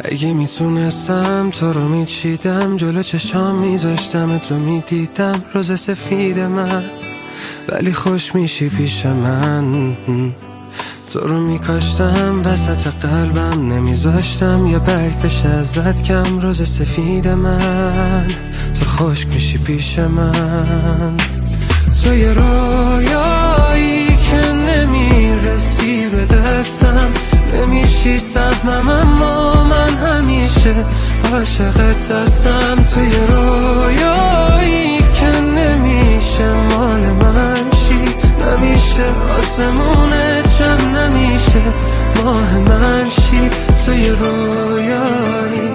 اگه میتونستم تو رو میچیدم، جلو چشام میذاشتم تو میدیدم روز سفید من، ولی خوش میشی پیش من. تو رو میکاشتم وسط قلبم، نمیذاشتم یا برگ بشه ازت کم روز سفید من. تو خشک میشی پیش من، تو یه رویایی که نمیرسی به دستم، نمیشی سهمم اما من همیشه عاشقت هستم. تو یه رویایی که نمیشه مال من شی، نمیشه آسمونت شم، نمیشه ماه من شی. تو یه رویایی